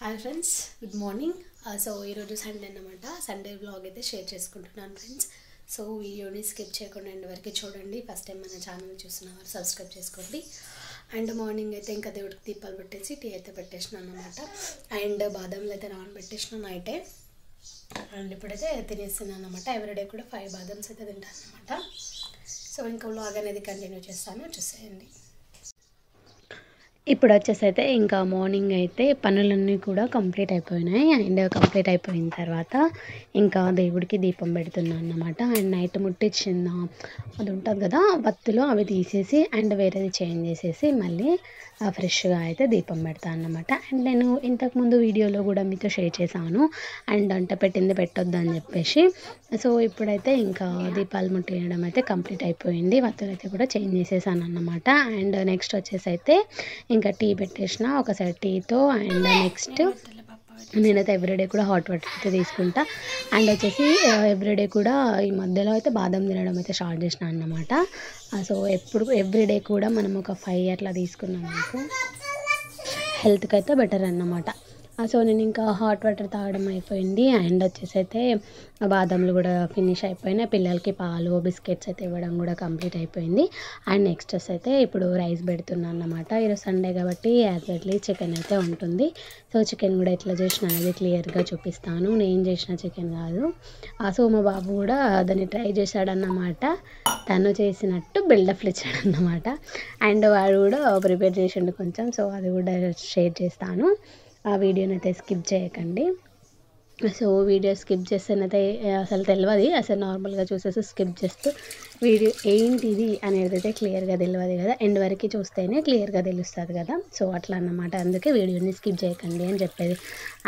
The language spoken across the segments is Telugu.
Hi friends, good morning. So ఈరోజు సండే అన్నమాట. సండే వ్లాగ్ అయితే షేర్ చేసుకుంటున్నాను ఫ్రెండ్స్. సో వీడియోని స్కిప్ చేయకుండా ఎండ్ వరకు చూడండి. ఫస్ట్ టైం మన ఛానల్ చూస్తున్నవారు సబ్స్క్రైబ్ చేసుకోండి. అండ్ మార్నింగ్ అయితే ఇంకా దేవుడికి దీపాలు పెట్టేసి టీ అయితే పెట్టేసినాను అనమాట. అండ్ బాదంలు అయితే నానబెట్టేసిన నైటే. అండ్ ఇప్పుడైతే తినేస్తున్నాను అనమాట. ఎవ్రీడే కూడా 5 బాదమ్స్ అయితే తింటాను అనమాట. సో ఇంకా వ్లాగ్ అనేది కంటిన్యూ చేస్తాను, చూసేయండి. ఇప్పుడు వచ్చేసి అయితే ఇంకా మార్నింగ్ అయితే పనులన్నీ కూడా కంప్లీట్ అయిపోయినాయి. అండ్ కంప్లీట్ అయిపోయిన తర్వాత ఇంకా దేవుడికి దీపం పెడుతున్నాను అన్నమాట. అండ్ నైట్ ముట్టించిన అది ఉంటుంది కదా వత్తులు, అవి తీసేసి అండ్ వేరేది చేంజ్ చేసేసి మళ్ళీ ఫ్రెష్గా అయితే దీపం పెడతాను అన్నమాట. అండ్ నేను ఇంతకుముందు వీడియోలో కూడా మీతో షేర్ చేశాను అండ్ అంటే పెట్టింది పెట్టొద్దు అని చెప్పేసి. సో ఇప్పుడైతే ఇంకా దీపాలు ముట్టియడం అయితే కంప్లీట్ అయిపోయింది. వత్తులు అయితే కూడా చేంజ్ చేసేసాను అన్నమాట. అండ్ నెక్స్ట్ వచ్చేసి అయితే ఇంకా టీ పెట్టేసిన ఒక సైడ్ టీతో. అండ్ నెక్స్ట్ నేనైతే ఎవ్రీడే కూడా హాట్ వాటర్ అయితే తీసుకుంటా. అండ్ వచ్చేసి ఎవ్రీడే కూడా ఈ మధ్యలో అయితే బాదం తినడం అయితే స్టార్ట్ చేసిన అన్నమాట. సో ఎవ్రీడే కూడా మనం ఒక 5 అట్లా తీసుకున్నాం అనుకో హెల్త్కి అయితే బెటర్ అన్నమాట. సో నేను ఇంకా హాట్ వాటర్ తాగడం అయిపోయింది. అండ్ వచ్చేసి అయితే బాదంలు కూడా ఫినిష్ అయిపోయినాయి. పిల్లలకి పాలు బిస్కెట్స్ అయితే ఇవ్వడం కూడా కంప్లీట్ అయిపోయింది. అండ్ నెక్స్ట్ అయితే ఇప్పుడు రైస్ పెడుతున్నాను అన్నమాట. ఈరోజు సండే కాబట్టి యాక్చువల్లీ చికెన్ అయితే ఉంటుంది. సో చికెన్ కూడా ఎట్లా చేసిన అనేది క్లియర్గా చూపిస్తాను. నేను చేసిన చికెన్ కాదు. సో మా బాబు కూడా దాన్ని ట్రై చేశాడన్నమాట. తను చేసినట్టు బిల్డప్లు ఇచ్చాడన్నమాట. అండ్ వాడు కూడా ప్రిపేర్ చేసిండు కొంచెం. సో అది కూడా షేర్ చేస్తాను. ఆ వీడియోని అయితే స్కిప్ చేయకండి. సో వీడియో స్కిప్ చేస్తేనైతే అసలు తెలియదు. అసలు నార్మల్గా చూసేసి స్కిప్ చేస్తూ వీడియో ఏంటిది అనేది అయితే క్లియర్గా తెలియదు కదా. ఎండ్ వరకు చూస్తేనే క్లియర్గా తెలుస్తుంది కదా. సో అట్లా అన్నమాట. అందుకే వీడియోని స్కిప్ చేయకండి అని చెప్పేది.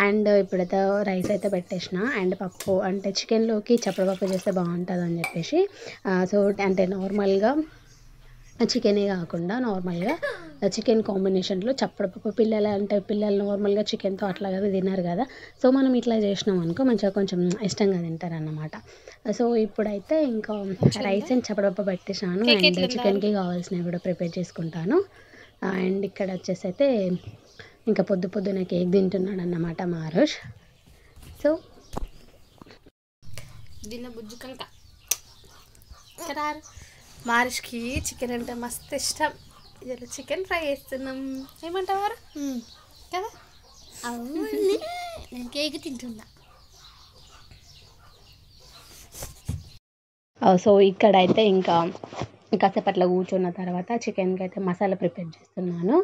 అండ్ ఇప్పుడైతే రైస్ అయితే పెట్టేసిన. అండ్ పప్పు అంటే చికెన్లోకి చప్పడపప్పు చేస్తే బాగుంటుంది అని చెప్పేసి. సో అంటే నార్మల్గా చికెనే కాకుండా నార్మల్గా చికెన్ కాంబినేషన్లో చప్పడపప్పు పిల్లలు నార్మల్గా చికెన్తో అట్లా కదా తిన్నారు కదా. సో మనం ఇట్లా చేసినాం అనుకో మంచిగా కొంచెం ఇష్టంగా తింటారన్నమాట. సో ఇప్పుడైతే ఇంకా రైస్ అండ్ చప్పడపప్పు పెట్టేసాను. అండ్ చికెన్కి కావాల్సినవి కూడా ప్రిపేర్ చేసుకుంటాను. అండ్ ఇక్కడ వచ్చేసి అయితే ఇంకా పొద్దున కేక్ తింటున్నాడు అన్నమాట మా ఆరుష్. సో దీన్న బుజ్జుకంట మారిష్కి చికెన్ అంటే మస్తు ఇష్టం. ఇలా చికెన్ ఫ్రై చేస్తున్నాం. ఏమంటావు కదా? అవును, నేను కేక్ తింటున్నా. సో ఇక్కడైతే ఇంకా కాసేపట్లో కూర్చున్న తర్వాత చికెన్కి అయితే మసాలా ప్రిపేర్ చేస్తున్నాను.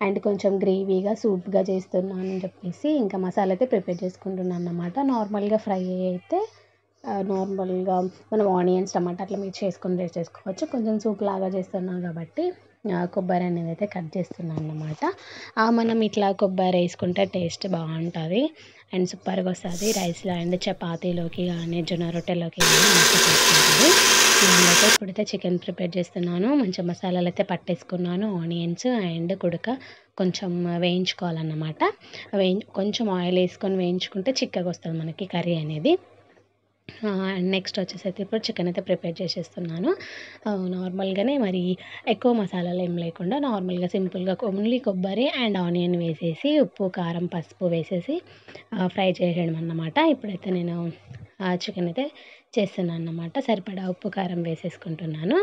అండ్ కొంచెం గ్రేవీగా సూప్గా చేస్తున్నాను అని చెప్పేసి ఇంకా మసాలా అయితే ప్రిపేర్ చేసుకుంటున్నాను అన్నమాట. నార్మల్గా ఫ్రై అయితే నార్మల్గా మనం ఆనియన్స్ టమాటా అట్లా మిక్స్ చేసుకొని చేసుకోవచ్చు. కొంచెం సూప్ లాగా చేస్తున్నాం కాబట్టి కొబ్బరి అనేది అయితే కట్ చేస్తున్నాను అన్నమాట. మనం ఇట్లా కొబ్బరి వేసుకుంటే టేస్ట్ బాగుంటుంది అండ్ సూపర్గా వస్తుంది రైస్లో అండ్ చపాతీలోకి కానీ జొన్న రొట్టెలోకి కానీ మంచిగా చేసుకుంటుంది. నేనైతే ఇప్పుడైతే చికెన్ ప్రిపేర్ చేస్తున్నాను. మంచి మసాలాలు అయితే పట్టేసుకున్నాను. ఆనియన్స్ అండ్ కుడక కొంచెం వేయించుకోవాలన్నమాట. కొంచెం ఆయిల్ వేసుకొని వేయించుకుంటే చిక్కగా వస్తుంది మనకి కర్రీ అనేది. నెక్స్ట్ వచ్చేసి అయితే ఇప్పుడు చికెన్ అయితే ప్రిపేర్ చేసేస్తున్నాను. నార్మల్గానే మరి ఎక్కువ మసాలాలు ఏం లేకుండా నార్మల్గా సింపుల్గా ఓన్లీ కొబ్బరి అండ్ ఆనియన్ వేసేసి ఉప్పు కారం పసుపు వేసేసి ఫ్రై చేయడం అన్నమాట. ఇప్పుడైతే నేను చికెన్ అయితే చేస్తున్నాను అన్నమాట. సరిపడా ఉప్పు కారం వేసేసుకుంటున్నాను.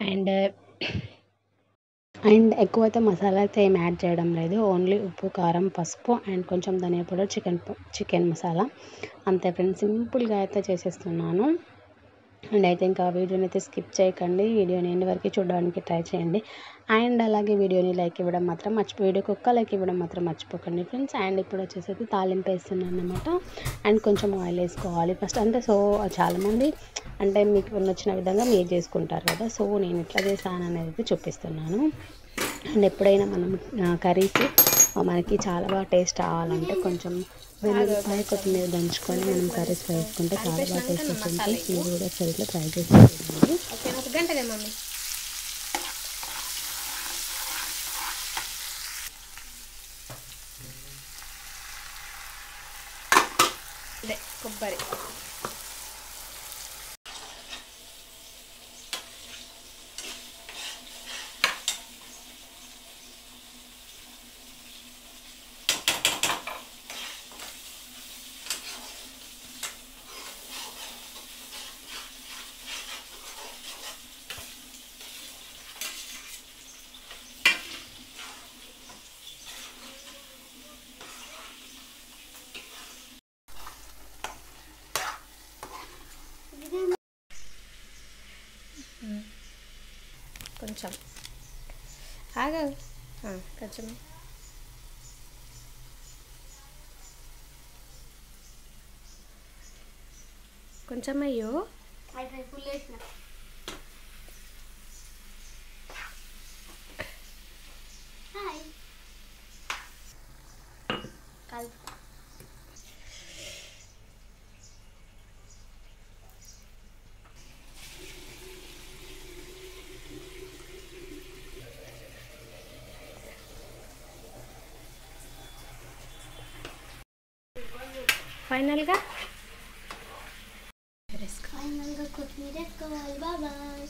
అండ్ ఎక్కువైతే మసాలా అయితే ఏం యాడ్ చేయడం లేదు. ఓన్లీ ఉప్పు కారం పసుపు అండ్ కొంచెం ధనియా పౌడర్ చికెన్ మసాలా అంతే ఫ్రెండ్స్. సింపుల్గా అయితే చేసేస్తున్నాను. అండ్ అయితే ఇంకా వీడియోని అయితే స్కిప్ చేయకండి. వీడియోని ఎండ్ వరకు చూడడానికి ట్రై చేయండి. అండ్ అలాగే వీడియోని లైక్ ఇవ్వడం మాత్రం వీడియోకి ఒక్క లైక్ ఇవ్వడం మాత్రం మర్చిపోకండి ఫ్రెండ్స్. అండ్ ఇప్పుడు వచ్చేసి తాలింపు వేస్తున్నాను అన్నమాట. అండ్ కొంచెం ఆయిల్ వేసుకోవాలి ఫస్ట్. అంటే సో చాలామంది అంటే మీకు నచ్చిన విధంగా మీరు చేసుకుంటారు కదా. సో నేను ఎట్లా చేశాను అనేది అయితే చూపిస్తున్నాను. అండ్ ఎప్పుడైనా మనం కర్రీస్ మనకి చాలా బాగా టేస్ట్ రావాలంటే కొంచెం వెల్లుల్లిపాయ కొత్తిమీర దంచుకొని మనం కర్రీస్ వేసుకుంటే చాలా బాగా టేస్ట్ వస్తుంది. మీరు కూడా సరిగ్గా ట్రై చేసేయండి. ఒక గంటనే మమ్మీ. కొబ్బరి కొంచెం ఆగు కొంచెం కొంచెం అయ్యో ఫుల్ వేసిన హాయ్ కలుపు ఫైనల్గా కొత్తిమీర వేసుకోవాలి బాబాయ్.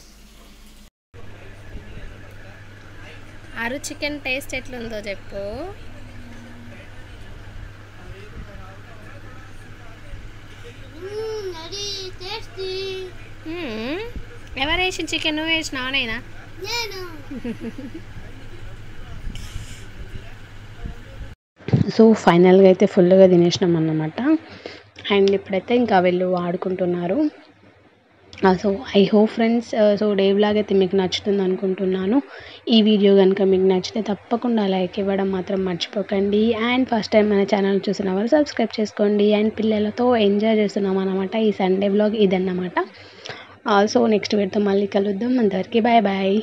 ఆరు చికెన్ టేస్ట్ ఎట్లుందో చెప్పు. అది టేస్టీ. ఎవరు వేసిన చికెన్? నువ్వు వేసిన నేనా? నేను సో ఫైనల్గా అయితే ఫుల్గా తినేసినాం అన్నమాట. అండ్ ఇప్పుడైతే ఇంకా వీళ్ళు ఆడుకుంటున్నారు. So I hope friends, so day vlog అయితే మీకు నచ్చుతుంది అనుకుంటున్నాను. ఈ వీడియో కనుక మీకు నచ్చితే తప్పకుండా లైక్ ఇవ్వడం మాత్రం మర్చిపోకండి. అండ్ ఫస్ట్ టైం మన ఛానల్ చూసిన వాళ్ళు సబ్స్క్రైబ్ చేసుకోండి. అండ్ పిల్లలతో ఎంజాయ్ చేస్తున్నాం అన్నమాట. ఈ సండే వ్లాగ్ ఇదన్నమాట. సో నెక్స్ట్ వీడియోతో మళ్ళీ కలుద్దాం. అంతవరకు బాయ్ బాయ్.